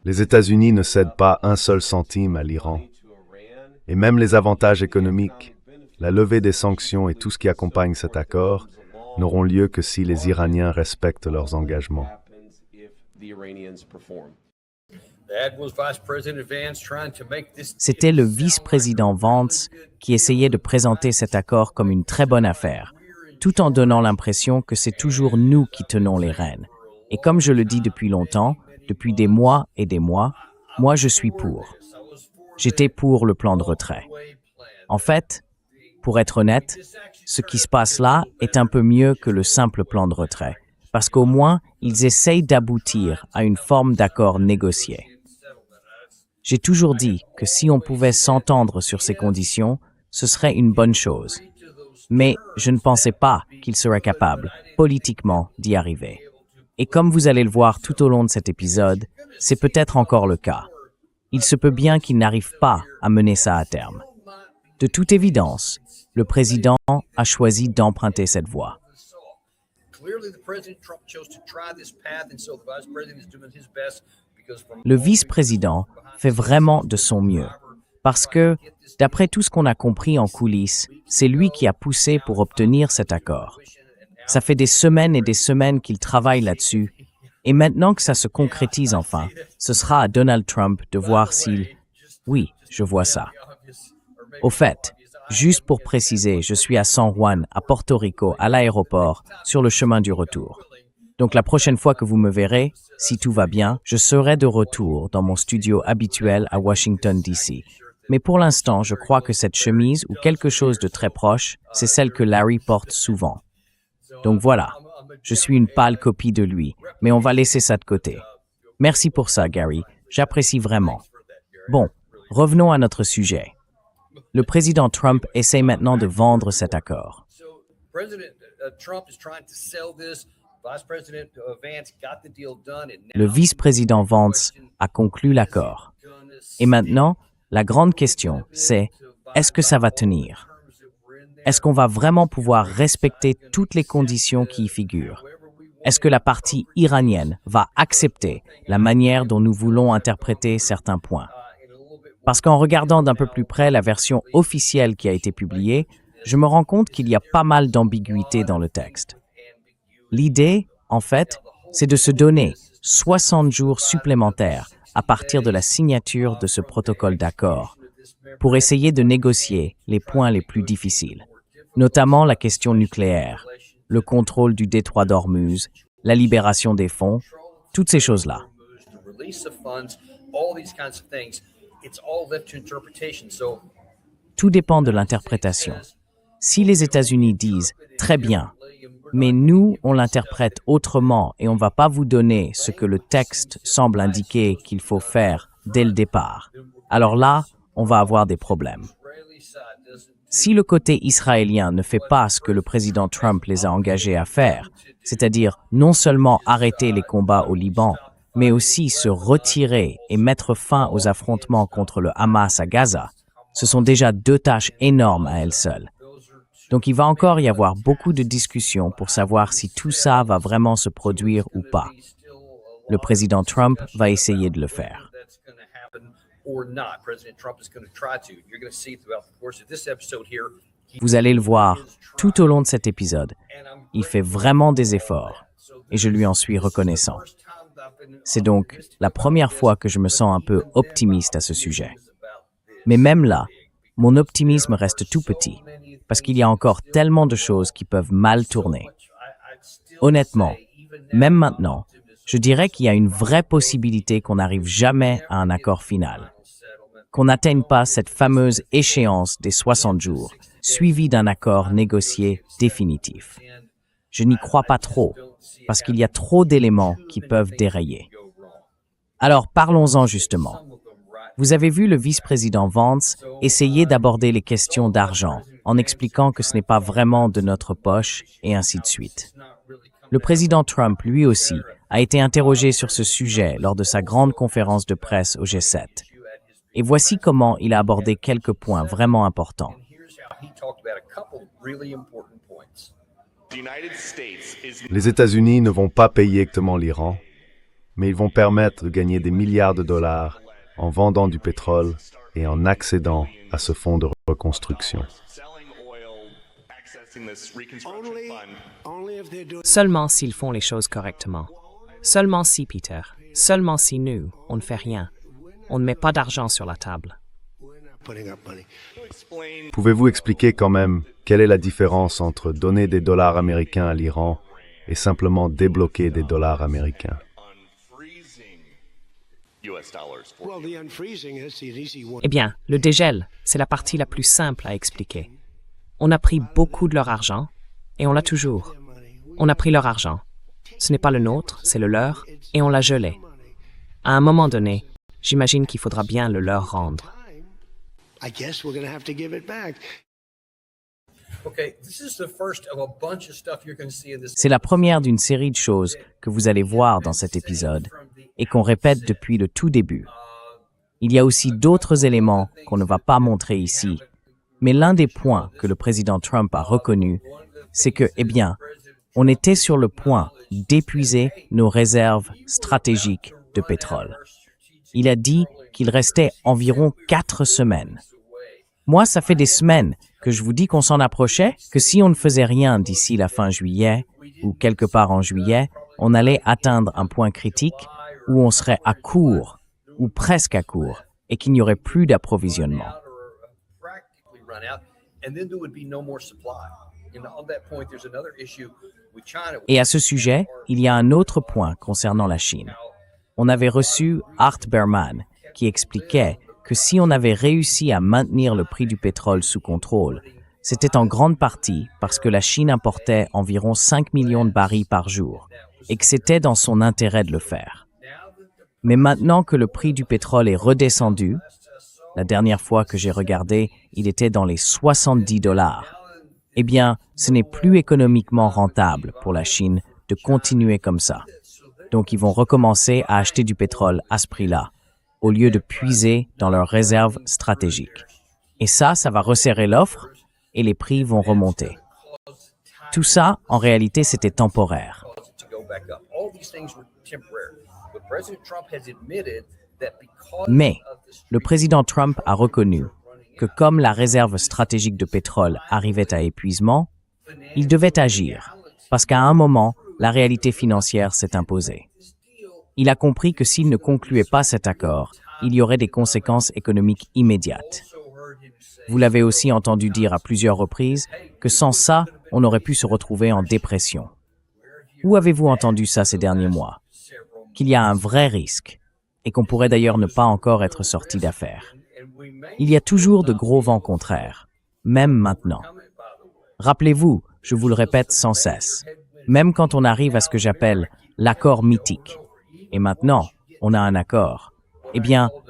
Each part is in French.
Les États-Unis ne cèdent pas un seul centime à l'Iran. Et même les avantages économiques, la levée des sanctions et tout ce qui accompagne cet accord n'auront lieu que si les Iraniens respectent leurs engagements. C'était le vice-président Vance qui essayait de présenter cet accord comme une très bonne affaire, tout en donnant l'impression que c'est toujours nous qui tenons les rênes. Et comme je le dis depuis longtemps, depuis des mois et des mois, moi je suis pour. J'étais pour le plan de retrait. En fait, pour être honnête, ce qui se passe là est un peu mieux que le simple plan de retrait, parce qu'au moins, ils essayent d'aboutir à une forme d'accord négocié. J'ai toujours dit que si on pouvait s'entendre sur ces conditions, ce serait une bonne chose. Mais je ne pensais pas qu'ils seraient capables, politiquement, d'y arriver. Et comme vous allez le voir tout au long de cet épisode, c'est peut-être encore le cas. Il se peut bien qu'ils n'arrivent pas à mener ça à terme. De toute évidence, le président a choisi d'emprunter cette voie. Le vice-président fait vraiment de son mieux, parce que, d'après tout ce qu'on a compris en coulisses, c'est lui qui a poussé pour obtenir cet accord. Ça fait des semaines et des semaines qu'il travaille là-dessus, et maintenant que ça se concrétise enfin, ce sera à Donald Trump de voir s'il... Oui, je vois ça. Au fait, juste pour préciser, je suis à San Juan, à Porto Rico, à l'aéroport, sur le chemin du retour. Donc la prochaine fois que vous me verrez, si tout va bien, je serai de retour dans mon studio habituel à Washington, D.C. Mais pour l'instant, je crois que cette chemise ou quelque chose de très proche, c'est celle que Larry porte souvent. Donc voilà, je suis une pâle copie de lui, mais on va laisser ça de côté. Merci pour ça, Gary, j'apprécie vraiment. Bon, revenons à notre sujet. Le président Trump essaie maintenant de vendre cet accord. Le vice-président Vance a conclu l'accord. Et maintenant, la grande question, c'est est-ce que ça va tenir? Est-ce qu'on va vraiment pouvoir respecter toutes les conditions qui y figurent? Est-ce que la partie iranienne va accepter la manière dont nous voulons interpréter certains points? Parce qu'en regardant d'un peu plus près la version officielle qui a été publiée, je me rends compte qu'il y a pas mal d'ambiguïté dans le texte. L'idée, en fait, c'est de se donner 60 jours supplémentaires à partir de la signature de ce protocole d'accord pour essayer de négocier les points les plus difficiles, notamment la question nucléaire, le contrôle du détroit d'Ormuz, la libération des fonds, toutes ces choses-là. Tout dépend de l'interprétation. Si les États-Unis disent « très bien », mais nous, on l'interprète autrement et on ne va pas vous donner ce que le texte semble indiquer qu'il faut faire dès le départ, alors là, on va avoir des problèmes. Si le côté israélien ne fait pas ce que le président Trump les a engagés à faire, c'est-à-dire non seulement arrêter les combats au Liban, mais aussi se retirer et mettre fin aux affrontements contre le Hamas à Gaza, ce sont déjà 2 tâches énormes à elles seules. Donc il va encore y avoir beaucoup de discussions pour savoir si tout ça va vraiment se produire ou pas. Le président Trump va essayer de le faire. Vous allez le voir tout au long de cet épisode. Il fait vraiment des efforts et je lui en suis reconnaissant. C'est donc la première fois que je me sens un peu optimiste à ce sujet. Mais même là, mon optimisme reste tout petit, parce qu'il y a encore tellement de choses qui peuvent mal tourner. Honnêtement, même maintenant, je dirais qu'il y a une vraie possibilité qu'on n'arrive jamais à un accord final, qu'on n'atteigne pas cette fameuse échéance des 60 jours, suivie d'un accord négocié définitif. Je n'y crois pas trop, parce qu'il y a trop d'éléments qui peuvent dérayer. Alors parlons-en justement. Vous avez vu le vice-président Vance essayer d'aborder les questions d'argent en expliquant que ce n'est pas vraiment de notre poche et ainsi de suite. Le président Trump, lui aussi, a été interrogé sur ce sujet lors de sa grande conférence de presse au G7. Et voici comment il a abordé quelques points vraiment importants. Les États-Unis ne vont pas payer exactement l'Iran. mais ils vont permettre de gagner des milliards de dollars en vendant du pétrole et en accédant à ce fonds de reconstruction. Seulement s'ils font les choses correctement. Seulement si, Peter. Seulement si nous, on ne fait rien. On ne met pas d'argent sur la table. Pouvez-vous expliquer quand même quelle est la différence entre donner des dollars américains à l'Iran et simplement débloquer des dollars américains? Eh bien, le dégel, c'est la partie la plus simple à expliquer. On a pris beaucoup de leur argent, et on l'a toujours. On a pris leur argent. Ce n'est pas le nôtre, c'est le leur, et on l'a gelé. À un moment donné, j'imagine qu'il faudra bien le leur rendre. C'est la première d'une série de choses que vous allez voir dans cet épisode et qu'on répète depuis le tout début. Il y a aussi d'autres éléments qu'on ne va pas montrer ici, mais l'un des points que le président Trump a reconnu, c'est que, on était sur le point d'épuiser nos réserves stratégiques de pétrole. Il a dit qu'il restait environ 4 semaines. Moi, ça fait des semaines que je vous dis qu'on s'en approchait, que si on ne faisait rien d'ici la fin juillet, ou quelque part en juillet, on allait atteindre un point critique où on serait à court, ou presque à court, et qu'il n'y aurait plus d'approvisionnement. Et à ce sujet, il y a un autre point concernant la Chine. On avait reçu Art Berman, qui expliquait que si on avait réussi à maintenir le prix du pétrole sous contrôle, c'était en grande partie parce que la Chine importait environ 5 millions de barils par jour, et que c'était dans son intérêt de le faire. Mais maintenant que le prix du pétrole est redescendu, la dernière fois que j'ai regardé, il était dans les 70 $. Ce n'est plus économiquement rentable pour la Chine de continuer comme ça. Donc, ils vont recommencer à acheter du pétrole à ce prix-là, au lieu de puiser dans leurs réserves stratégiques. Et ça va resserrer l'offre et les prix vont remonter. Tout ça, en réalité, c'était temporaire. Mais le président Trump a reconnu que comme la réserve stratégique de pétrole arrivait à épuisement, il devait agir, parce qu'à un moment, la réalité financière s'est imposée. Il a compris que s'il ne concluait pas cet accord, il y aurait des conséquences économiques immédiates. Vous l'avez aussi entendu dire à plusieurs reprises que sans ça, on aurait pu se retrouver en dépression. Où avez-vous entendu ça ces derniers mois? Qu'il y a un vrai risque, et qu'on pourrait d'ailleurs ne pas encore être sorti d'affaires. Il y a toujours de gros vents contraires, même maintenant. Rappelez-vous, je vous le répète sans cesse, même quand on arrive à ce que j'appelle l'accord mythique, et maintenant, on a un accord,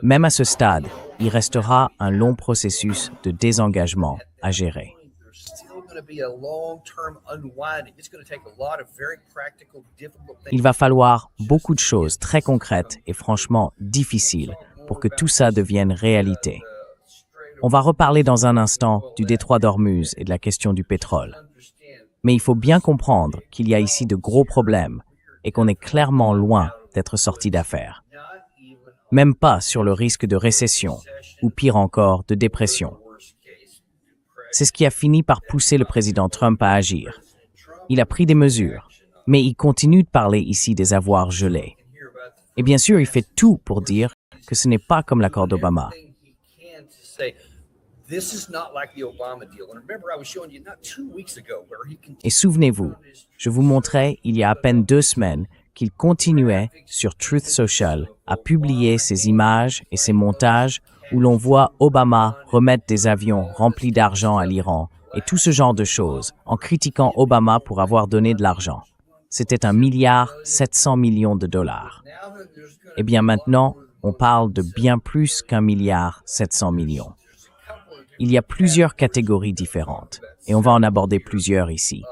même à ce stade, il restera un long processus de désengagement à gérer. Il va falloir beaucoup de choses très concrètes et franchement difficiles pour que tout ça devienne réalité. On va reparler dans un instant du détroit d'Ormuz et de la question du pétrole. Mais il faut bien comprendre qu'il y a ici de gros problèmes et qu'on est clairement loin d'être sorti d'affaires. Même pas sur le risque de récession ou pire encore de dépression. C'est ce qui a fini par pousser le président Trump à agir. Il a pris des mesures, mais il continue de parler ici des avoirs gelés. Et bien sûr, il fait tout pour dire que ce n'est pas comme l'accord d'Obama. Et souvenez-vous, je vous montrais il y a à peine 2 semaines qu'il continuait sur Truth Social à publier ces images et ces montages où l'on voit Obama remettre des avions remplis d'argent à l'Iran et tout ce genre de choses en critiquant Obama pour avoir donné de l'argent. C'était 1,7 milliard de dollars. Maintenant, on parle de bien plus qu'1,7 milliard. Il y a plusieurs catégories différentes et on va en aborder plusieurs ici.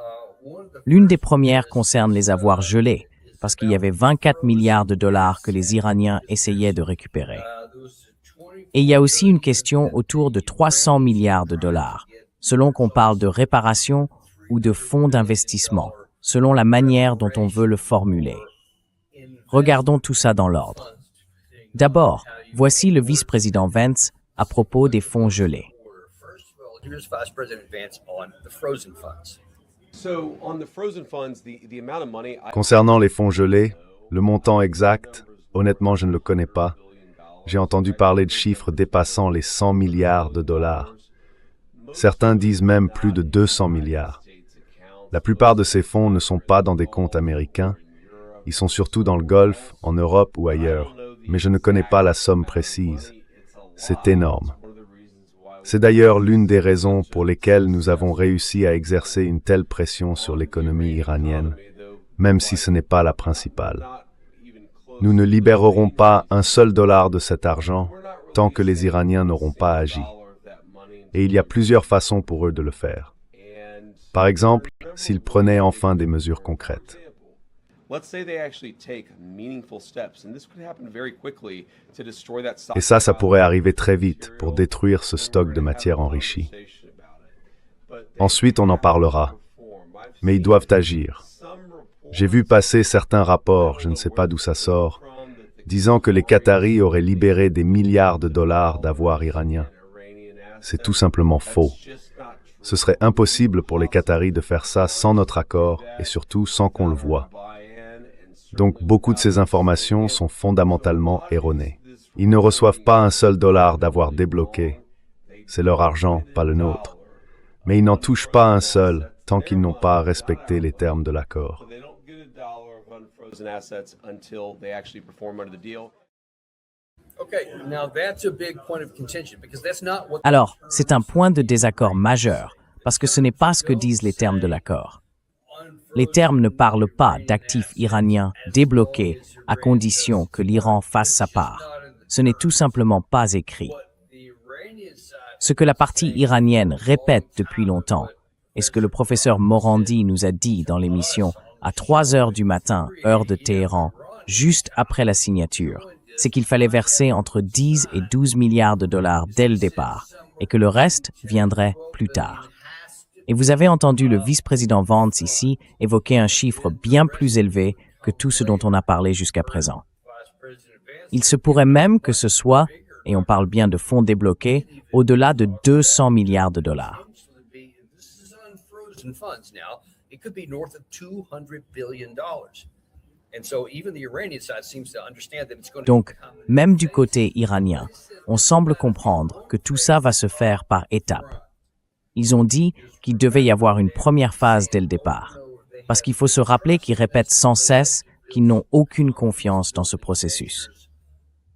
L'une des premières concerne les avoirs gelés parce qu'il y avait 24 milliards de dollars que les Iraniens essayaient de récupérer. Et il y a aussi une question autour de 300 milliards de dollars, selon qu'on parle de réparation ou de fonds d'investissement, selon la manière dont on veut le formuler. Regardons tout ça dans l'ordre. D'abord, voici le vice-président Vance à propos des fonds gelés. Here's Vice President Vance on the frozen funds. So on the frozen funds, the amount of money Concernant les fonds gelés, le montant exact, honnêtement, je ne le connais pas. J'ai entendu parler de chiffres dépassant les 100 milliards de dollars. Certains disent même plus de 200 milliards. La plupart de ces fonds ne sont pas dans des comptes américains. Ils sont surtout dans le Golfe, en Europe ou ailleurs. Mais je ne connais pas la somme précise. C'est énorme. C'est d'ailleurs l'une des raisons pour lesquelles nous avons réussi à exercer une telle pression sur l'économie iranienne, même si ce n'est pas la principale. Nous ne libérerons pas un seul dollar de cet argent tant que les Iraniens n'auront pas agi. Et il y a plusieurs façons pour eux de le faire. Par exemple, s'ils prenaient enfin des mesures concrètes. Et ça pourrait arriver très vite pour détruire ce stock de matière enrichie. Ensuite, on en parlera. Mais ils doivent agir. J'ai vu passer certains rapports, je ne sais pas d'où ça sort, disant que les Qataris auraient libéré des milliards de dollars d'avoirs iraniens. C'est tout simplement faux. Ce serait impossible pour les Qataris de faire ça sans notre accord et surtout sans qu'on le voie. Donc beaucoup de ces informations sont fondamentalement erronées. Ils ne reçoivent pas un seul dollar d'avoir débloqué. C'est leur argent, pas le nôtre. Mais ils n'en touchent pas un seul tant qu'ils n'ont pas respecté les termes de l'accord. Alors, c'est un point de désaccord majeur, parce que ce n'est pas ce que disent les termes de l'accord. Les termes ne parlent pas d'actifs iraniens débloqués à condition que l'Iran fasse sa part. Ce n'est tout simplement pas écrit. Ce que la partie iranienne répète depuis longtemps, et ce que le professeur Morandi nous a dit dans l'émission à 3 heures du matin, heure de Téhéran, juste après la signature, c'est qu'il fallait verser entre 10 et 12 milliards de dollars dès le départ, et que le reste viendrait plus tard. Et vous avez entendu le vice-président Vance ici évoquer un chiffre bien plus élevé que tout ce dont on a parlé jusqu'à présent. Il se pourrait même que ce soit, et on parle bien de fonds débloqués, au-delà de 200 milliards de dollars. Donc, même du côté iranien, on semble comprendre que tout ça va se faire par étapes. Ils ont dit qu'il devait y avoir une première phase dès le départ, parce qu'il faut se rappeler qu'ils répètent sans cesse qu'ils n'ont aucune confiance dans ce processus.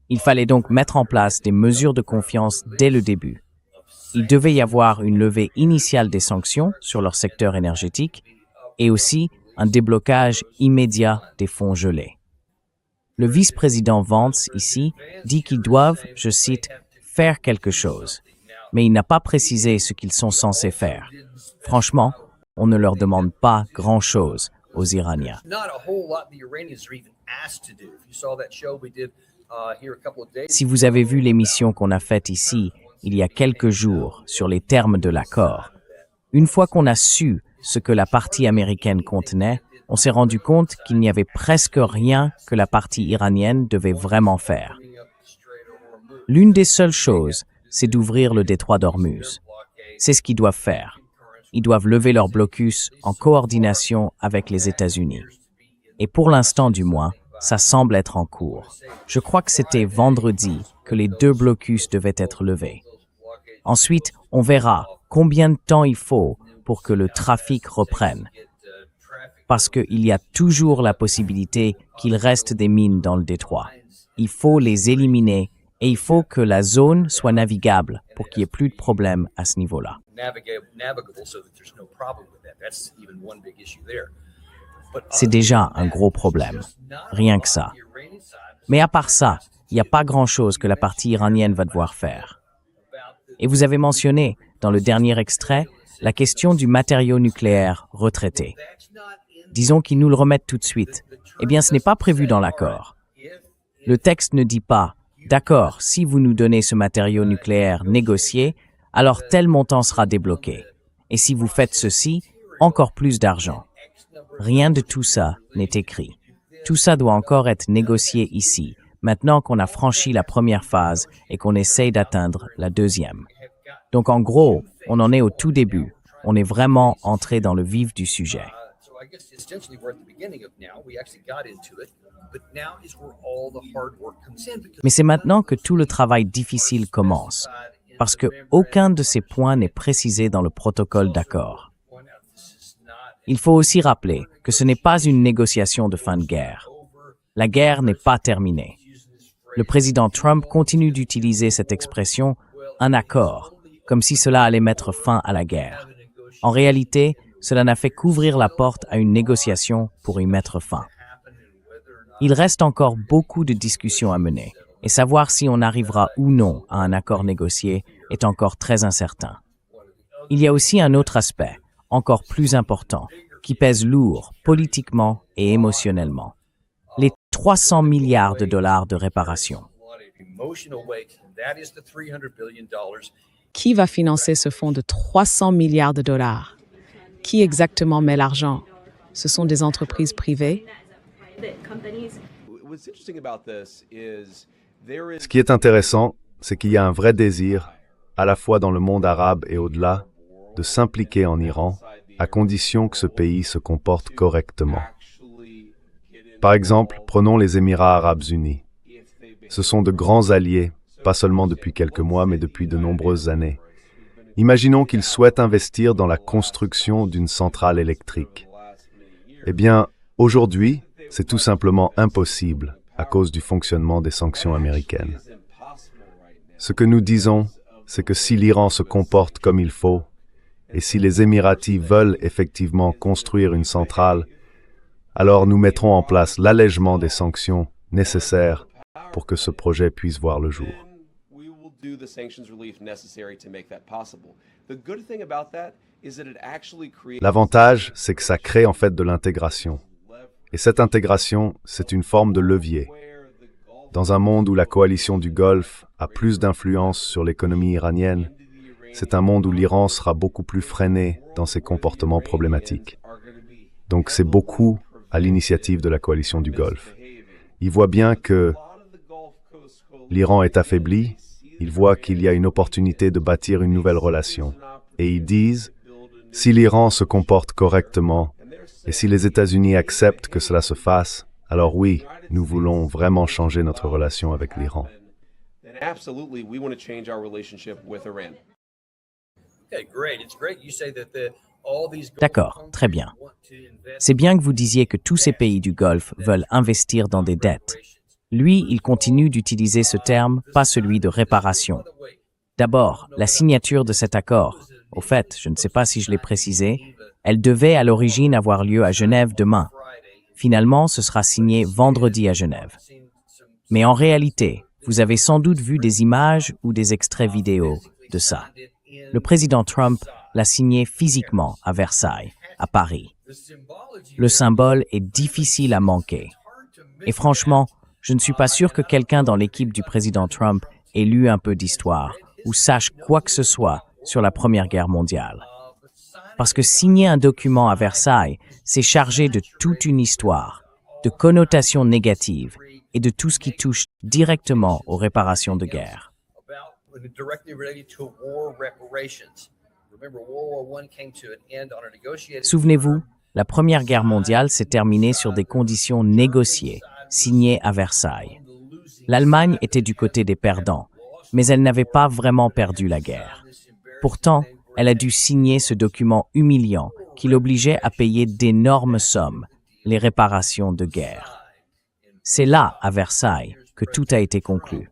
Il fallait donc mettre en place des mesures de confiance dès le début. Il devait y avoir une levée initiale des sanctions sur leur secteur énergétique et aussi un déblocage immédiat des fonds gelés. Le vice-président Vance, ici, dit qu'ils doivent, je cite, « faire quelque chose ». Mais il n'a pas précisé ce qu'ils sont censés faire. Franchement, on ne leur demande pas grand-chose aux Iraniens. Si vous avez vu l'émission qu'on a faite ici, il y a quelques jours, sur les termes de l'accord, une fois qu'on a su ce que la partie américaine contenait, on s'est rendu compte qu'il n'y avait presque rien que la partie iranienne devait vraiment faire. L'une des seules choses, c'est d'ouvrir le détroit d'Ormuz. C'est ce qu'ils doivent faire. Ils doivent lever leur blocus en coordination avec les États-Unis. Et pour l'instant du moins, ça semble être en cours. Je crois que c'était vendredi que les 2 blocus devaient être levés. Ensuite, on verra combien de temps il faut pour que le trafic reprenne. Parce qu'il y a toujours la possibilité qu'il reste des mines dans le détroit. Il faut les éliminer et il faut que la zone soit navigable pour qu'il n'y ait plus de problème à ce niveau-là. C'est déjà un gros problème, rien que ça. Mais à part ça, il n'y a pas grand-chose que la partie iranienne va devoir faire. Et vous avez mentionné, dans le dernier extrait, la question du matériau nucléaire retraité. Disons qu'ils nous le remettent tout de suite. Eh bien, ce n'est pas prévu dans l'accord. Le texte ne dit pas « D'accord, si vous nous donnez ce matériau nucléaire négocié, alors tel montant sera débloqué. Et si vous faites ceci, encore plus d'argent. » Rien de tout ça n'est écrit. Tout ça doit encore être négocié ici, maintenant qu'on a franchi la première phase et qu'on essaye d'atteindre la deuxième. Donc en gros, on en est au tout début. On est vraiment entré dans le vif du sujet. So I guess essentially we're at the beginning of now. We actually got into it, but now is where all the hard work comes in. Because Mais c'est maintenant que tout le travail difficile commence, parce que aucun de ces points n'est précisé dans le protocole d'accord. Il faut aussi rappeler que ce n'est pas une négociation de fin de guerre. La guerre n'est pas terminée. Le président Trump continue d'utiliser cette expression « un accord », comme si cela allait mettre fin à la guerre. En réalité, cela n'a fait qu'ouvrir la porte à une négociation pour y mettre fin. Il reste encore beaucoup de discussions à mener, et savoir si on arrivera ou non à un accord négocié est encore très incertain. Il y a aussi un autre aspect, encore plus important, qui pèse lourd politiquement et émotionnellement. Les 300 milliards de dollars de réparation. emotional weight, that is the $300 billion. Qui va financer ce fonds de 300 milliards de dollars? Qui exactement met l'argent? Ce sont des entreprises privées? What's interesting about this is there is Ce qui est intéressant, c'est qu'il y a un vrai désir, à la fois dans le monde arabe et au-delà, de s'impliquer en Iran, à condition que ce pays se comporte correctement. Par exemple, prenons les Émirats arabes unis. Ce sont de grands alliés, pas seulement depuis quelques mois, mais depuis de nombreuses années. Imaginons qu'ils souhaitent investir dans la construction d'une centrale électrique. Eh bien, aujourd'hui, c'est tout simplement impossible à cause du fonctionnement des sanctions américaines. Ce que nous disons, c'est que si l'Iran se comporte comme il faut, et si les Émiratis veulent effectivement construire une centrale, alors nous mettrons en place l'allègement des sanctions nécessaires pour que ce projet puisse voir le jour. we will do the sanctions relief necessary to make that possible. The good thing about that is that it actually creates L'avantage, c'est que ça crée en fait de l'intégration. Et cette intégration, c'est une forme de levier. Dans un monde où la coalition du Golfe a plus d'influence sur l'économie iranienne, c'est un monde où l'Iran sera beaucoup plus freiné dans ses comportements problématiques. Donc c'est beaucoup à l'initiative de la coalition du Golfe. Ils voient bien que l'Iran est affaibli, ils voient qu'il y a une opportunité de bâtir une nouvelle relation. Et ils disent, si l'Iran se comporte correctement, et si les États-Unis acceptent que cela se fasse, alors oui, nous voulons vraiment changer notre relation avec l'Iran. then absolutely we want to change our relationship with Iran. Okay, great. It's great. You say that all these D'accord, très bien. C'est bien que vous disiez que tous ces pays du Golfe veulent investir dans des dettes. Lui, il continue d'utiliser ce terme, pas celui de réparation. D'abord, la signature de cet accord. Au fait, je ne sais pas si je l'ai précisé, elle devait à l'origine avoir lieu à Genève demain. Finalement, ce sera signé vendredi à Genève. Mais en réalité, vous avez sans doute vu des images ou des extraits vidéo de ça. Le président Trump l'a signé physiquement à Versailles, à Paris. Le symbole est difficile à manquer. Et franchement, je ne suis pas sûr que quelqu'un dans l'équipe du président Trump ait lu un peu d'histoire ou sache quoi que ce soit sur la Première Guerre mondiale. Parce que signer un document à Versailles, c'est chargé de toute une histoire, de connotations négatives et de tout ce qui touche directement aux réparations de guerre. directly related to war reparations. Remember, World War I came to an end on a negotiated. Souvenez-vous, la Première Guerre mondiale s'est terminée sur des conditions négociées, signées à Versailles. L'Allemagne était du côté des perdants, mais elle n'avait pas vraiment perdu la guerre. Pourtant, elle a dû signer ce document humiliant qui l'obligeait à payer d'énormes sommes, les réparations de guerre. C'est là, à Versailles, que tout a été conclu.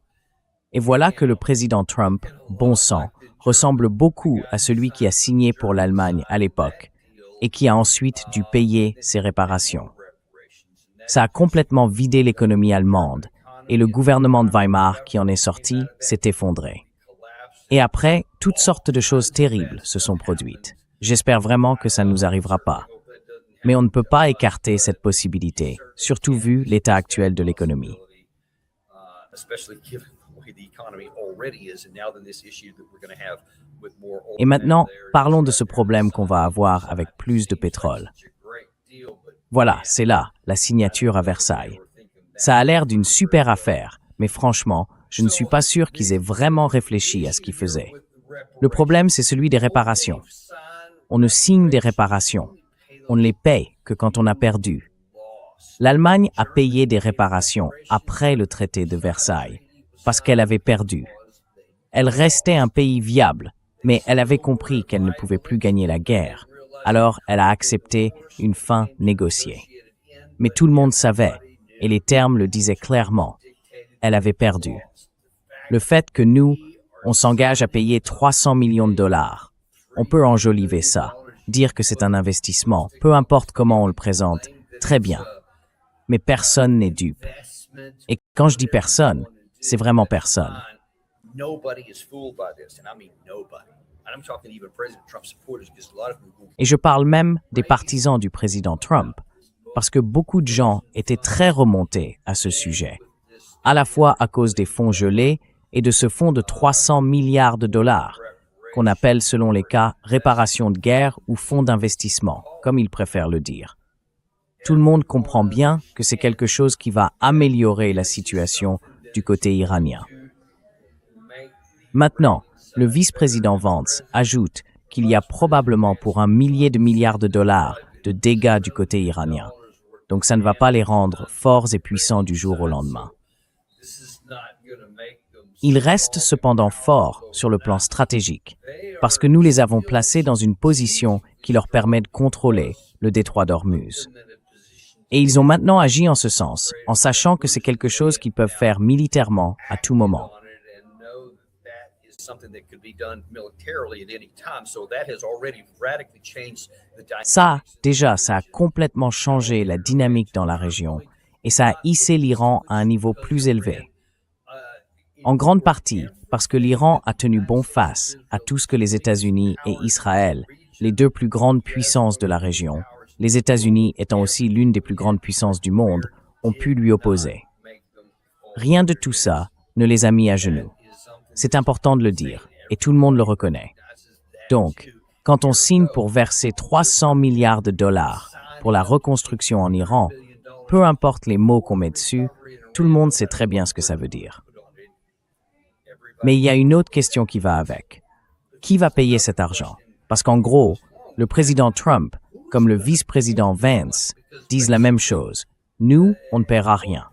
Et voilà que le président Trump, bon sang, ressemble beaucoup à celui qui a signé pour l'Allemagne à l'époque et qui a ensuite dû payer ses réparations. Ça a complètement vidé l'économie allemande et le gouvernement de Weimar qui en est sorti s'est effondré. Et après, toutes sortes de choses terribles se sont produites. J'espère vraiment que ça ne nous arrivera pas. Mais on ne peut pas écarter cette possibilité, surtout vu l'état actuel de l'économie. Especially given the way the economy already is, and now then this issue that we're going to have with more Et maintenant, parlons de ce problème qu'on va avoir avec plus de pétrole. Voilà, c'est là, la signature à Versailles. Ça a l'air d'une super affaire, mais franchement, je ne suis pas sûr qu'ils aient vraiment réfléchi à ce qu'ils faisaient. Le problème, c'est celui des réparations. On ne signe des réparations. On ne les paye que quand on a perdu. L'Allemagne a payé des réparations après le traité de Versailles, parce qu'elle avait perdu. Elle restait un pays viable, mais elle avait compris qu'elle ne pouvait plus gagner la guerre. Alors, elle a accepté une fin négociée. Mais tout le monde savait, et les termes le disaient clairement. Elle avait perdu. Le fait que nous, on s'engage à payer 300 millions de dollars, on peut enjoliver ça, dire que c'est un investissement, peu importe comment on le présente, très bien. Mais personne n'est dupe. Et quand je dis personne, c'est vraiment personne. Et je parle même des partisans du président Trump, parce que beaucoup de gens étaient très remontés à ce sujet, à la fois à cause des fonds gelés et de ce fonds de 300 milliards de dollars, qu'on appelle selon les cas réparation de guerre ou fonds d'investissement, comme ils préfèrent le dire. Tout le monde comprend bien que c'est quelque chose qui va améliorer la situation du côté iranien. Maintenant, le vice-président Vance ajoute qu'il y a probablement pour 1 millier de milliards de dollars de dégâts du côté iranien. Donc ça ne va pas les rendre forts et puissants du jour au lendemain. Ils restent cependant forts sur le plan stratégique, parce que nous les avons placés dans une position qui leur permet de contrôler le détroit d'Ormuz. Et ils ont maintenant agi en ce sens, en sachant que c'est quelque chose qu'ils peuvent faire militairement à tout moment. Ça, déjà, ça a complètement changé la dynamique dans la région et ça a hissé l'Iran à un niveau plus élevé. En grande partie parce que l'Iran a tenu bon face à tout ce que les États-Unis et Israël, les deux plus grandes puissances de la région, les États-Unis étant aussi l'une des plus grandes puissances du monde, ont pu lui opposer. Rien de tout ça ne les a mis à genoux. C'est important de le dire, et tout le monde le reconnaît. Donc, quand on signe pour verser 300 milliards de dollars pour la reconstruction en Iran, peu importe les mots qu'on met dessus, tout le monde sait très bien ce que ça veut dire. Mais il y a une autre question qui va avec. Qui va payer cet argent? Parce qu'en gros, le président Trump, comme le vice-président Vance, disent la même chose. Nous, on ne paiera rien.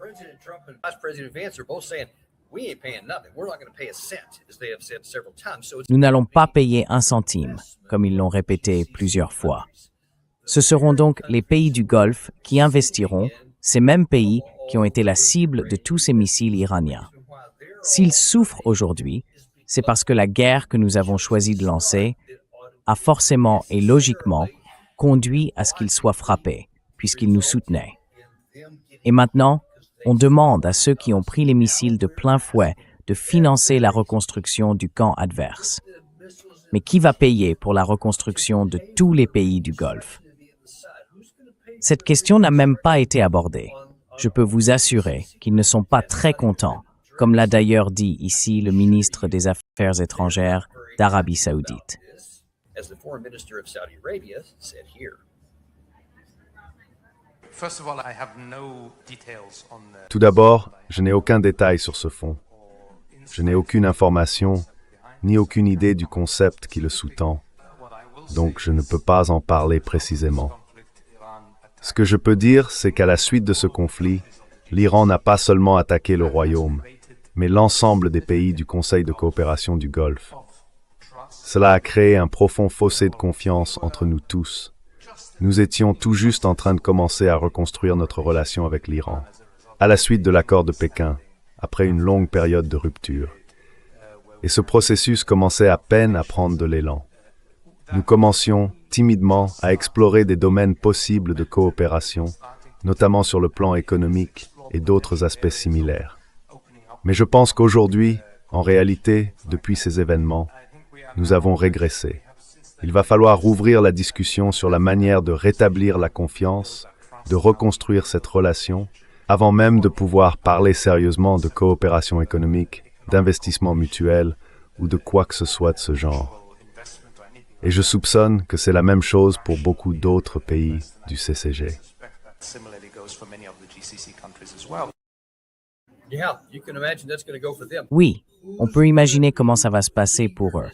Nous n'allons pas payer un centime, comme ils l'ont répété plusieurs fois. Ce seront donc les pays du Golfe qui investiront, ces mêmes pays qui ont été la cible de tous ces missiles iraniens. S'ils souffrent aujourd'hui, c'est parce que la guerre que nous avons choisi de lancer a forcément et logiquement conduit à ce qu'ils soient frappés, puisqu'ils nous soutenaient. Et maintenant, on demande à ceux qui ont pris les missiles de plein fouet de financer la reconstruction du camp adverse. Mais qui va payer pour la reconstruction de tous les pays du Golfe? Cette question n'a même pas été abordée. Je peux vous assurer qu'ils ne sont pas très contents, comme l'a d'ailleurs dit ici le ministre des Affaires étrangères d'Arabie Saoudite. Tout d'abord, je n'ai aucun détail sur ce fonds. Je n'ai aucune information, ni aucune idée du concept qui le sous-tend. Donc je ne peux pas en parler précisément. Ce que je peux dire, c'est qu'à la suite de ce conflit, l'Iran n'a pas seulement attaqué le royaume, mais l'ensemble des pays du Conseil de coopération du Golfe. Cela a créé un profond fossé de confiance entre nous tous. Nous étions tout juste en train de commencer à reconstruire notre relation avec l'Iran, à la suite de l'accord de Pékin, après une longue période de rupture. Et ce processus commençait à peine à prendre de l'élan. Nous commencions, timidement, à explorer des domaines possibles de coopération, notamment sur le plan économique et d'autres aspects similaires. Mais je pense qu'aujourd'hui, en réalité, depuis ces événements, nous avons régressé. Il va falloir rouvrir la discussion sur la manière de rétablir la confiance, de reconstruire cette relation, avant même de pouvoir parler sérieusement de coopération économique, d'investissement mutuel ou de quoi que ce soit de ce genre. Et je soupçonne que c'est la même chose pour beaucoup d'autres pays du CCG. similarly goes for many of the GCC countries as well. Yeah, you can imagine that's going to go for them. Oui, on peut imaginer comment ça va se passer pour eux.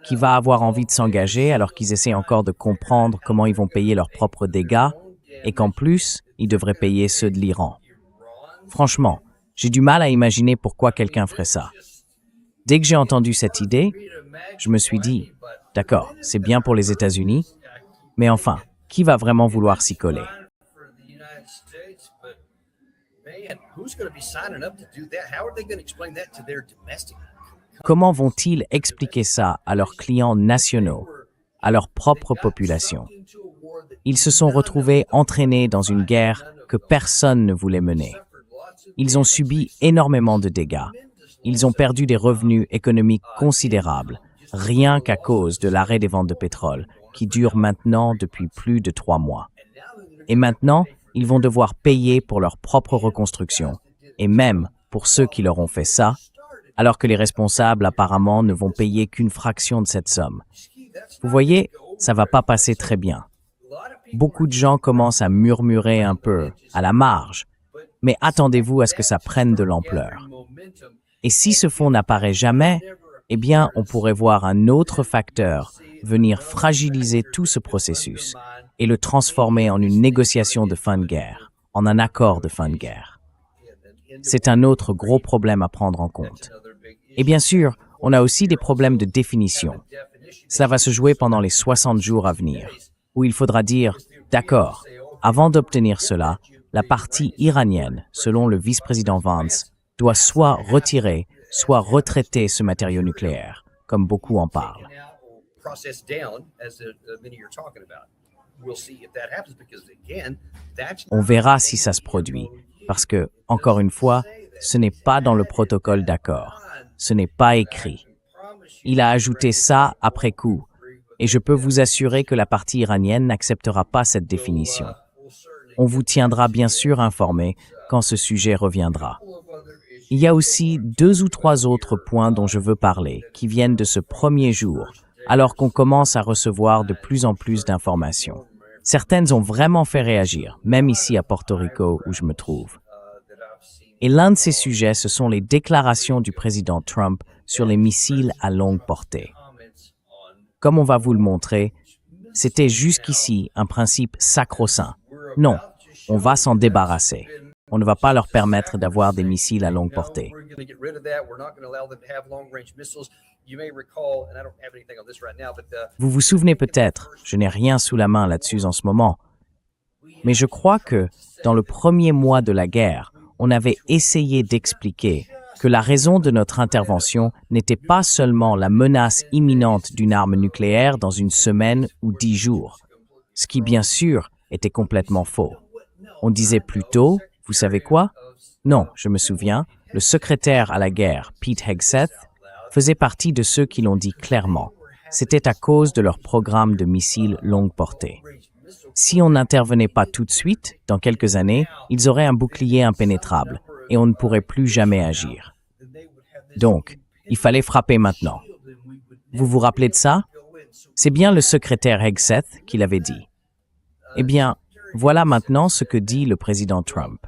Qui va avoir envie de s'engager alors qu'ils essaient encore de comprendre comment ils vont payer leurs propres dégâts et qu'en plus, ils devraient payer ceux de l'Iran. Franchement, j'ai du mal à imaginer pourquoi quelqu'un ferait ça. Dès que j'ai entendu cette idée, je me suis dit, d'accord, c'est bien pour les États-Unis, mais enfin, qui va vraiment vouloir s'y coller? For the United States, but man, who's going to be signing up to do that? How are they going to explain that to their domestic? Comment vont-ils expliquer ça à leurs clients nationaux, à leur propre population? Ils se sont retrouvés entraînés dans une guerre que personne ne voulait mener. Ils ont subi énormément de dégâts. Ils ont perdu des revenus économiques considérables, rien qu'à cause de l'arrêt des ventes de pétrole, qui dure maintenant depuis plus de 3 mois. Et maintenant, ils vont devoir payer pour leur propre reconstruction, et même pour ceux qui leur ont fait ça, alors que les responsables apparemment ne vont payer qu'une fraction de cette somme. Vous voyez, ça va pas passer très bien. Beaucoup de gens commencent à murmurer un peu, à la marge, mais attendez-vous à ce que ça prenne de l'ampleur. Et si ce fonds n'apparaît jamais, eh bien, on pourrait voir un autre facteur venir fragiliser tout ce processus et le transformer en une négociation de fin de guerre, en un accord de fin de guerre. C'est un autre gros problème à prendre en compte. Et bien sûr, on a aussi des problèmes de définition. Cela va se jouer pendant les 60 jours à venir, où il faudra dire, d'accord, avant d'obtenir cela, la partie iranienne, selon le vice-président Vance, doit soit retirer, soit retraiter ce matériau nucléaire, comme beaucoup en parlent. Process down, as many are talking about. We'll see if that happens because again, that's On verra si ça se produit, parce que, encore une fois, ce n'est pas dans le protocole d'accord. Ce n'est pas écrit. Il a ajouté ça après coup, et je peux vous assurer que la partie iranienne n'acceptera pas cette définition. On vous tiendra bien sûr informé quand ce sujet reviendra. Il y a aussi 2 ou 3 autres points dont je veux parler, qui viennent de ce premier jour, alors qu'on commence à recevoir de plus en plus d'informations. Certaines ont vraiment fait réagir, même ici à Porto Rico où je me trouve. Et l'un de ces sujets, ce sont les déclarations du président Trump sur les missiles à longue portée. Comme on va vous le montrer, c'était jusqu'ici un principe sacro-saint. Non, on va s'en débarrasser. On ne va pas leur permettre d'avoir des missiles à longue portée. we're going to get rid of that. We're not going to allow them to have long-range missiles. You may recall, and I don't have anything on this right now, but Vous vous souvenez peut-être, je n'ai rien sous la main là-dessus en ce moment, mais je crois que, dans le premier mois de la guerre, on avait essayé d'expliquer que la raison de notre intervention n'était pas seulement la menace imminente d'une arme nucléaire dans une semaine ou 10 jours, ce qui bien sûr était complètement faux. On disait plutôt, vous savez quoi? Non, je me souviens, le secrétaire à la guerre, Pete Hegseth, faisait partie de ceux qui l'ont dit clairement. C'était à cause de leur programme de missiles longue portée. Si on n'intervenait pas tout de suite, dans quelques années, ils auraient un bouclier impénétrable et on ne pourrait plus jamais agir. Donc, il fallait frapper maintenant. Vous vous rappelez de ça? C'est bien le secrétaire Hegseth qui l'avait dit. Eh bien, voilà maintenant ce que dit le président Trump.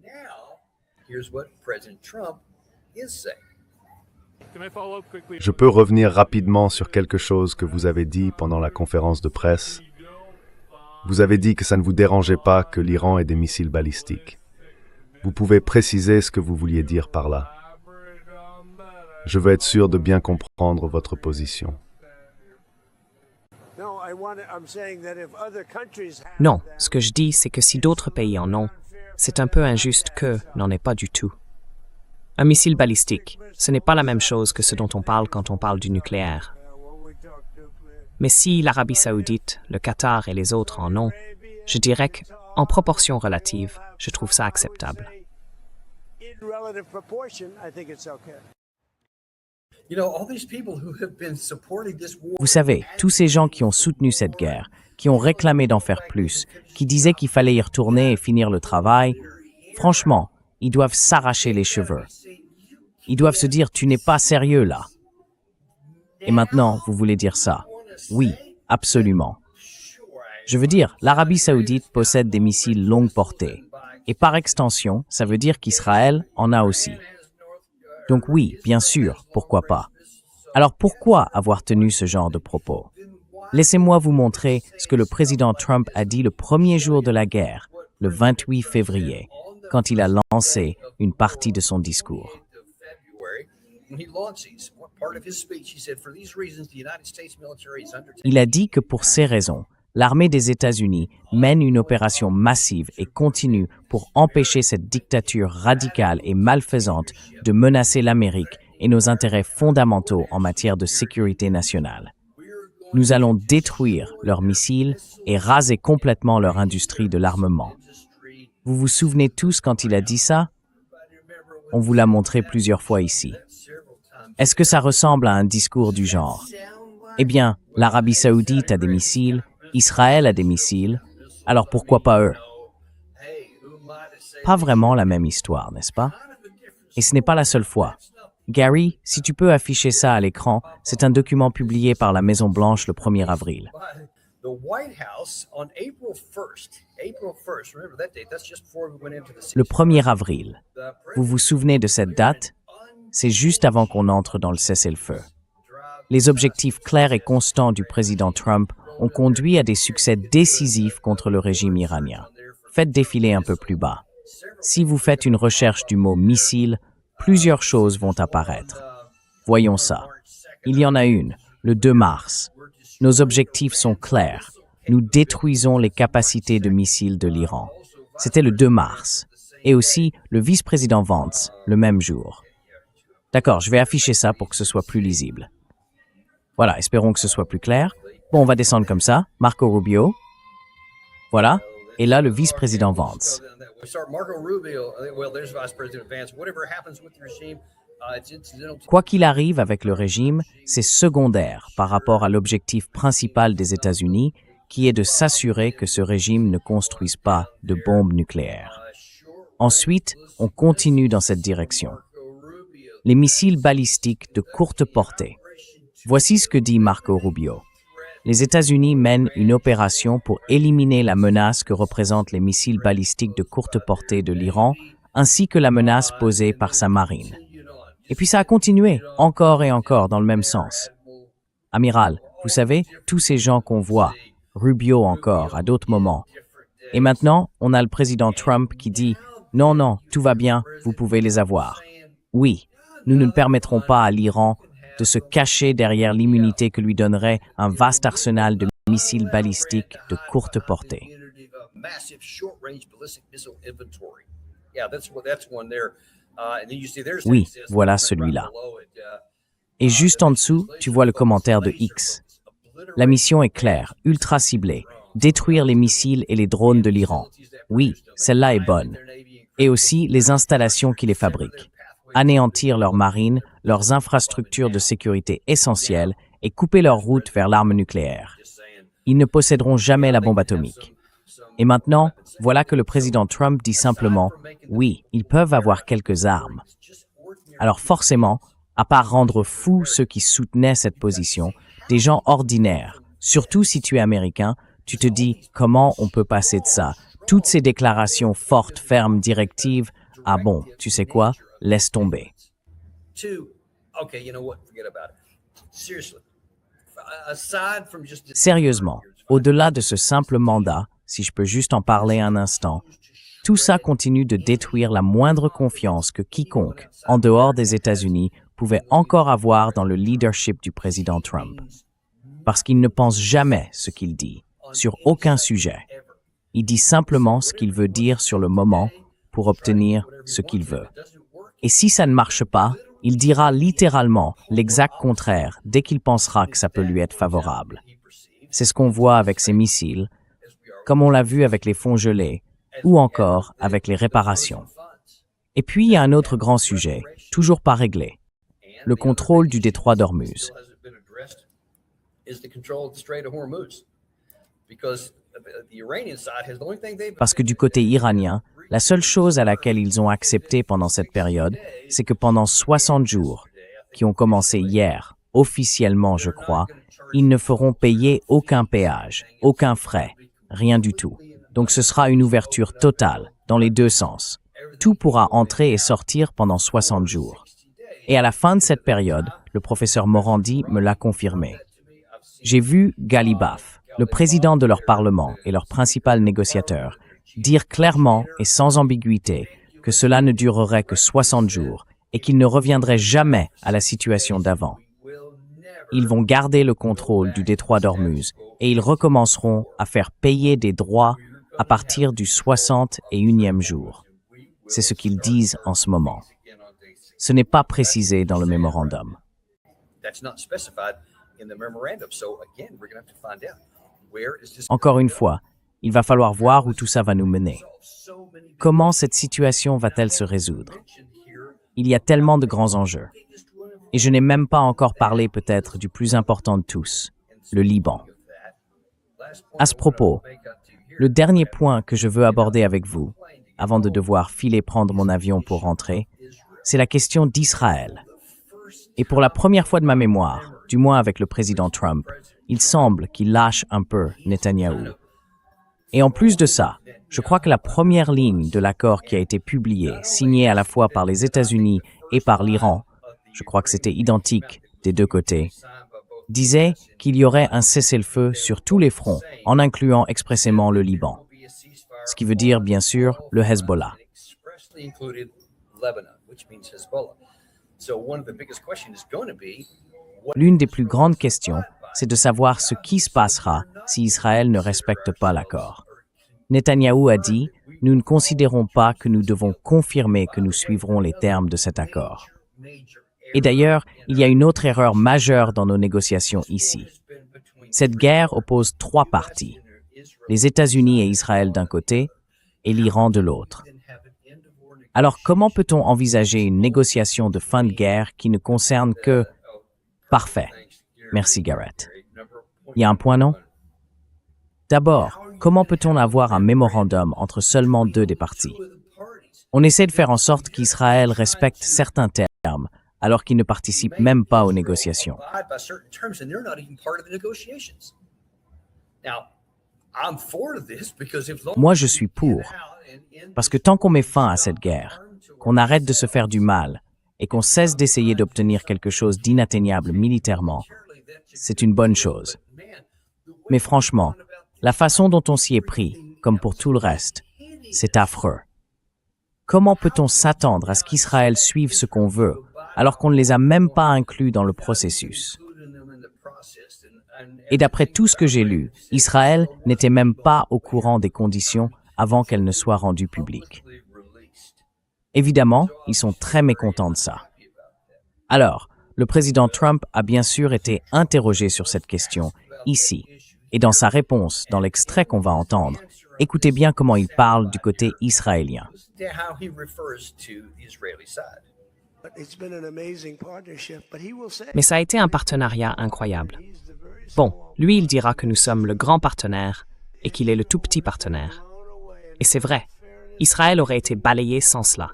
now, here's what President Trump is saying. Je peux revenir rapidement sur quelque chose que vous avez dit pendant la conférence de presse. Vous avez dit que ça ne vous dérangeait pas que l'Iran ait des missiles balistiques. Vous pouvez préciser ce que vous vouliez dire par là. Je veux être sûr de bien comprendre votre position. Non, ce que je dis, c'est que si d'autres pays en ont, c'est un peu injuste qu'eux n'en aient pas du tout. Un missile balistique, ce n'est pas la même chose que ce dont on parle quand on parle du nucléaire. Mais si l'Arabie saoudite, le Qatar et les autres en ont, je dirais qu'en proportion relative, je trouve ça acceptable. You know, all these people who have been supporting this war. Vous savez, tous ces gens qui ont soutenu cette guerre, qui ont réclamé d'en faire plus, qui disaient qu'il fallait y retourner et finir le travail, franchement, ils doivent s'arracher les cheveux. Ils doivent se dire, tu n'es pas sérieux là. Et maintenant, vous voulez dire ça? Oui, absolument. Sure, I Je veux dire, l'Arabie saoudite possède des missiles longue portée. Et par extension, ça veut dire qu'Israël en a aussi. Donc oui, bien sûr, pourquoi pas. Alors pourquoi avoir tenu ce genre de propos? Laissez-moi vous montrer ce que le président Trump a dit le premier jour de la guerre, le 28 février, quand il a lancé une partie de son discours. Il a dit que pour ces raisons, l'armée des États-Unis mène une opération massive et continue pour empêcher cette dictature radicale et malfaisante de menacer l'Amérique et nos intérêts fondamentaux en matière de sécurité nationale. Nous allons détruire leurs missiles et raser complètement leur industrie de l'armement. Vous vous souvenez tous quand il a dit ça? On vous l'a montré plusieurs fois ici. Est-ce que ça ressemble à un discours du genre? Eh bien, l'Arabie saoudite a des missiles, Israël a des missiles, alors pourquoi pas eux? Pas vraiment la même histoire, n'est-ce pas? Et ce n'est pas la seule fois. Gary, si tu peux afficher ça à l'écran, c'est un document publié par la Maison-Blanche le 1er avril. Le 1er avril. Vous vous souvenez de cette date? C'est juste avant qu'on entre dans le cessez-le-feu. Les objectifs clairs et constants du président Trump ont conduit à des succès décisifs contre le régime iranien. Faites défiler un peu plus bas. Si vous faites une recherche du mot « missile », plusieurs choses vont apparaître. Voyons ça. Il y en a une, le 2 mars. Nos objectifs sont clairs. Nous détruisons les capacités de missiles de l'Iran. C'était le 2 mars. Et aussi le vice-président Vance, le même jour. D'accord, je vais afficher ça pour que ce soit plus lisible. Voilà, espérons que ce soit plus clair. Bon, on va descendre comme ça. Marco Rubio. Voilà. Et là, le vice-président Vance. Quoi qu'il arrive avec le régime, c'est secondaire par rapport à l'objectif principal des États-Unis, qui est de s'assurer que ce régime ne construise pas de bombes nucléaires. Ensuite, on continue dans cette direction. Les missiles balistiques de courte portée. Voici ce que dit Marco Rubio. Les États-Unis mènent une opération pour éliminer la menace que représentent les missiles balistiques de courte portée de l'Iran, ainsi que la menace posée par sa marine. Et puis ça a continué, encore et encore, dans le même sens. Amiral, vous savez, tous ces gens qu'on voit, Rubio encore, à d'autres moments. Et maintenant, on a le président Trump qui dit « Non, non, tout va bien, vous pouvez les avoir. » Oui, nous ne permettrons pas à l'Iran de se cacher derrière l'immunité que lui donnerait un vaste arsenal de missiles balistiques de courte portée. Oui, voilà celui-là. Et juste en dessous, tu vois le commentaire de X. La mission est claire, ultra ciblée, détruire les missiles et les drones de l'Iran. Oui, celle-là est bonne. Et aussi les installations qui les fabriquent. Anéantir leurs marines, leurs infrastructures de sécurité essentielles et couper leur route vers l'arme nucléaire. Ils ne posséderont jamais la bombe atomique. Et maintenant, voilà que le président Trump dit simplement « Oui, ils peuvent avoir quelques armes ». Alors forcément, à part rendre fous ceux qui soutenaient cette position, des gens ordinaires, surtout si tu es américain, tu te dis « Comment on peut passer de ça ?» Toutes ces déclarations fortes, fermes, directives, ah bon, tu sais quoi? Laisse tomber. Sérieusement, au-delà de ce simple mandat, si je peux juste en parler un instant, tout ça continue de détruire la moindre confiance que quiconque, en dehors des États-Unis, pouvait encore avoir dans le leadership du président Trump. Parce qu'il ne pense jamais ce qu'il dit, sur aucun sujet. Il dit simplement ce qu'il veut dire sur le moment pour obtenir ce qu'il veut. Et si ça ne marche pas, il dira littéralement l'exact contraire dès qu'il pensera que ça peut lui être favorable. C'est ce qu'on voit avec ces missiles, comme on l'a vu avec les fonds gelés, ou encore avec les réparations. Et puis il y a un autre grand sujet, toujours pas réglé, le contrôle du détroit d'Ormuz. Parce que du côté iranien, la seule chose à laquelle ils ont accepté pendant cette période, c'est que pendant 60 jours, qui ont commencé hier, officiellement je crois, ils ne feront payer aucun péage, aucun frais, rien du tout. Donc ce sera une ouverture totale, dans les deux sens. Tout pourra entrer et sortir pendant 60 jours. Et à la fin de cette période, le professeur Morandi me l'a confirmé. J'ai vu Galibaf, le président de leur parlement et leur principal négociateur, dire clairement et sans ambiguïté que cela ne durerait que 60 jours et qu'ils ne reviendraient jamais à la situation d'avant. Ils vont garder le contrôle du détroit d'Ormuz et ils recommenceront à faire payer des droits à partir du 61e jour. C'est ce qu'ils disent en ce moment. Ce n'est pas précisé dans le mémorandum. Encore une fois, il va falloir voir où tout ça va nous mener. Comment cette situation va-t-elle se résoudre? Il y a tellement de grands enjeux. Et je n'ai même pas encore parlé peut-être du plus important de tous, le Liban. À ce propos, le dernier point que je veux aborder avec vous, avant de devoir filer prendre mon avion pour rentrer, c'est la question d'Israël. Et pour la première fois de ma mémoire, du moins avec le président Trump, il semble qu'il lâche un peu Netanyahou. Et en plus de ça, je crois que la première ligne de l'accord qui a été publié, signé à la fois par les États-Unis et par l'Iran, je crois que c'était identique des deux côtés, disait qu'il y aurait un cessez-le-feu sur tous les fronts, en incluant expressément le Liban. Ce qui veut dire, bien sûr, le Hezbollah. L'une des plus grandes questions, c'est de savoir ce qui se passera si Israël ne respecte pas l'accord. Netanyahou a dit « Nous ne considérons pas que nous devons confirmer que nous suivrons les termes de cet accord ». Et d'ailleurs, il y a une autre erreur majeure dans nos négociations ici. Cette guerre oppose trois parties, les États-Unis et Israël d'un côté et l'Iran de l'autre. Alors comment peut-on envisager une négociation de fin de guerre qui ne concerne que... Parfait. Merci Garrett. Il y a un point, non? D'abord, comment peut-on avoir un mémorandum entre seulement deux des parties? On essaie de faire en sorte qu'Israël respecte certains termes, alors qu'il ne participe même pas aux négociations. Moi, je suis pour, parce que tant qu'on met fin à cette guerre, qu'on arrête de se faire du mal et qu'on cesse d'essayer d'obtenir quelque chose d'inatteignable militairement, c'est une bonne chose. Mais franchement, la façon dont on s'y est pris, comme pour tout le reste, c'est affreux. Comment peut-on s'attendre à ce qu'Israël suive ce qu'on veut, alors qu'on ne les a même pas inclus dans le processus? Et d'après tout ce que j'ai lu, Israël n'était même pas au courant des conditions avant qu'elles ne soient rendues publiques. Évidemment, ils sont très mécontents de ça. Alors, le président Trump a bien sûr été interrogé sur cette question, ici, et dans sa réponse, dans l'extrait qu'on va entendre, écoutez bien comment il parle du côté israélien. Mais ça a été un partenariat incroyable. Bon, lui, il dira que nous sommes le grand partenaire et qu'il est le tout petit partenaire. Et c'est vrai, Israël aurait été balayé sans cela.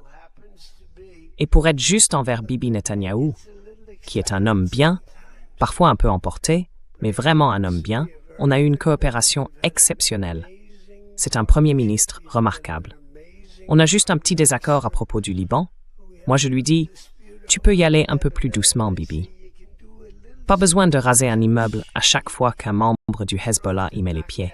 Et pour être juste envers Bibi Netanyahou, qui est un homme bien, parfois un peu emporté, mais vraiment un homme bien, on a eu une coopération exceptionnelle. C'est un premier ministre remarquable. On a juste un petit désaccord à propos du Liban. Moi, je lui dis, tu peux y aller un peu plus doucement, Bibi. Pas besoin de raser un immeuble à chaque fois qu'un membre du Hezbollah y met les pieds.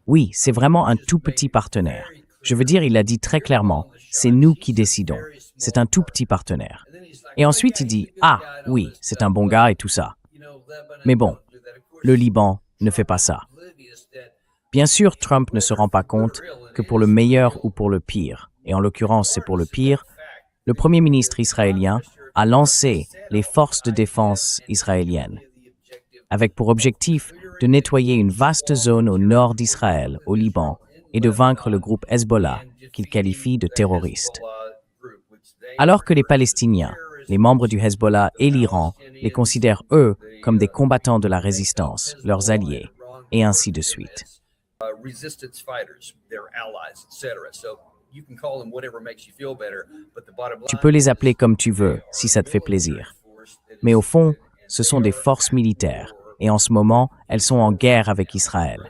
Oui, c'est vraiment un tout petit partenaire. Je veux dire, il l'a dit très clairement, c'est nous qui décidons. C'est un tout petit partenaire. Et ensuite, il dit, ah, oui, c'est un bon gars et tout ça. Mais bon, le Liban ne fait pas ça. Bien sûr, Trump ne se rend pas compte que pour le meilleur ou pour le pire, et en l'occurrence c'est pour le pire, le premier ministre israélien a lancé les forces de défense israéliennes, avec pour objectif de nettoyer une vaste zone au nord d'Israël, au Liban, et de vaincre le groupe Hezbollah, qu'il qualifie de terroriste. Alors que les Palestiniens, les membres du Hezbollah et l'Iran les considèrent eux comme des combattants de la résistance, leurs alliés, et ainsi de suite. You can call them whatever makes you feel better, but the bottom line Tu peux les appeler comme tu veux, si ça te fait plaisir. Mais au fond, ce sont des forces militaires, et en ce moment, elles sont en guerre avec Israël.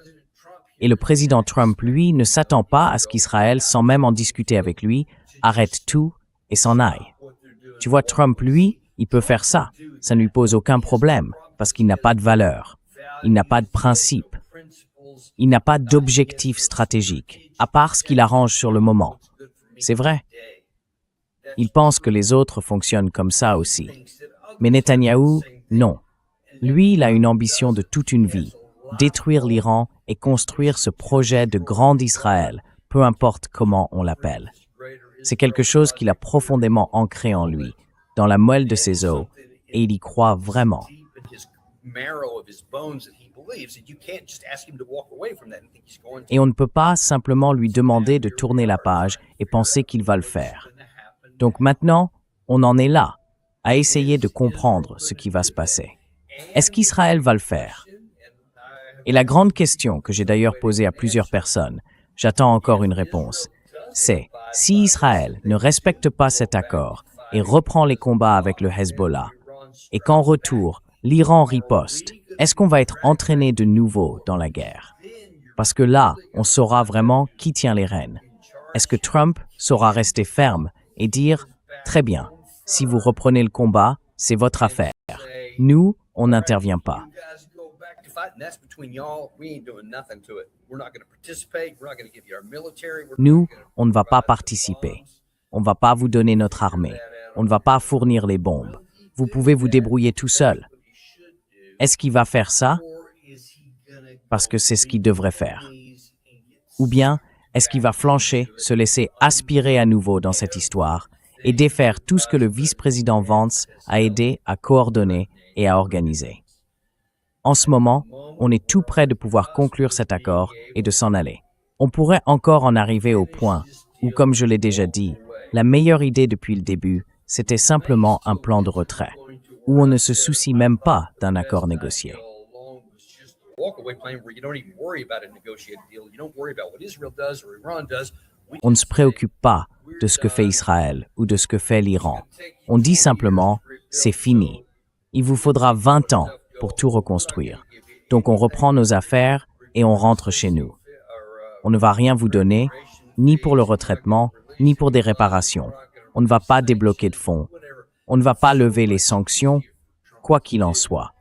Et le président Trump, lui, ne s'attend pas à ce qu'Israël, sans même en discuter avec lui, arrête tout et s'en aille. Tu vois, Trump, lui, il peut faire ça. Ça ne lui pose aucun problème, parce qu'il n'a pas de valeur. Il n'a pas de principe. Il n'a pas d'objectif stratégique, à part ce qu'il arrange sur le moment. C'est vrai. Il pense que les autres fonctionnent comme ça aussi. Mais Netanyahou, non. Lui, il a une ambition de toute une vie, détruire l'Iran et construire ce projet de grand Israël, peu importe comment on l'appelle. C'est quelque chose qu'il a profondément ancré en lui, dans la moelle de ses os, et il y croit vraiment. Et on ne peut pas simplement lui demander de tourner la page et penser qu'il va le faire. Donc maintenant, on en est là, à essayer de comprendre ce qui va se passer. Est-ce qu'Israël va le faire? Et la grande question que j'ai d'ailleurs posée à plusieurs personnes, j'attends encore une réponse, c'est si Israël ne respecte pas cet accord et reprend les combats avec le Hezbollah, et qu'en retour, l'Iran riposte, est-ce qu'on va être entraîné de nouveau dans la guerre? Parce que là, on saura vraiment qui tient les rênes. Est-ce que Trump saura rester ferme et dire « Très bien, si vous reprenez le combat, c'est votre affaire. Nous, on n'intervient pas. » Nous, on ne va pas participer. On ne va pas vous donner notre armée. On ne va pas fournir les bombes. Vous pouvez vous débrouiller tout seul. Est-ce qu'il va faire ça? Parce que c'est ce qu'il devrait faire. Ou bien, est-ce qu'il va flancher, se laisser aspirer à nouveau dans cette histoire et défaire tout ce que le vice-président Vance a aidé à coordonner et à organiser? En ce moment, on est tout près de pouvoir conclure cet accord et de s'en aller. On pourrait encore en arriver au point où, comme je l'ai déjà dit, la meilleure idée depuis le début, c'était simplement un plan de retrait, où on ne se soucie même pas d'un accord négocié. On ne se préoccupe pas de ce que fait Israël ou de ce que fait l'Iran. On dit simplement, c'est fini. Il vous faudra 20 ans pour tout reconstruire. Donc on reprend nos affaires et on rentre chez nous. On ne va rien vous donner, ni pour le retraitement, ni pour des réparations. On ne va pas débloquer de fonds. On ne va pas lever les sanctions, quoi qu'il en soit.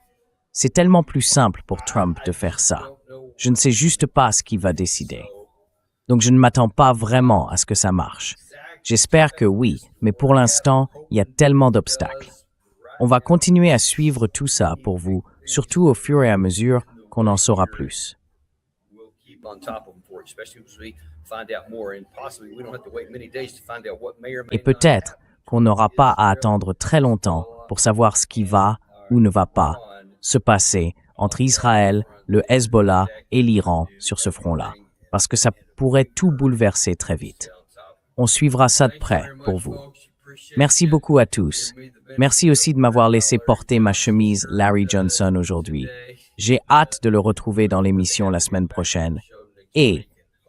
C'est tellement plus simple pour Trump de faire ça. Je ne sais juste pas ce qu'il va décider. Donc je ne m'attends pas vraiment à ce que ça marche. J'espère que oui, mais pour l'instant, il y a tellement d'obstacles. On va continuer à suivre tout ça pour vous, surtout au fur et à mesure qu'on en saura plus. Et peut-être qu'on n'aura pas à attendre très longtemps pour savoir ce qui va ou ne va pas se passer entre Israël, le Hezbollah et l'Iran sur ce front-là, parce que ça pourrait tout bouleverser très vite. On suivra ça de près pour vous. Merci beaucoup à tous. Merci aussi de m'avoir laissé porter ma chemise Larry Johnson aujourd'hui. J'ai hâte de le retrouver dans l'émission la semaine prochaine. Et,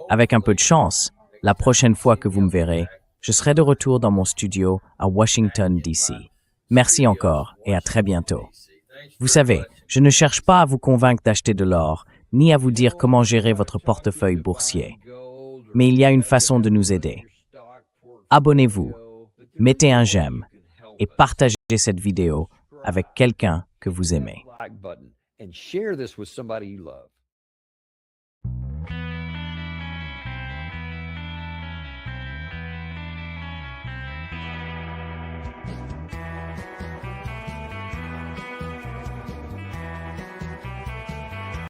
avec un peu de chance, la prochaine fois que vous me verrez, je serai de retour dans mon studio à Washington, D.C. Merci encore et à très bientôt. Vous savez, je ne cherche pas à vous convaincre d'acheter de l'or, ni à vous dire comment gérer votre portefeuille boursier. Mais il y a une façon de nous aider. Abonnez-vous, mettez un j'aime et partagez cette vidéo avec quelqu'un que vous aimez. And share this with somebody you love.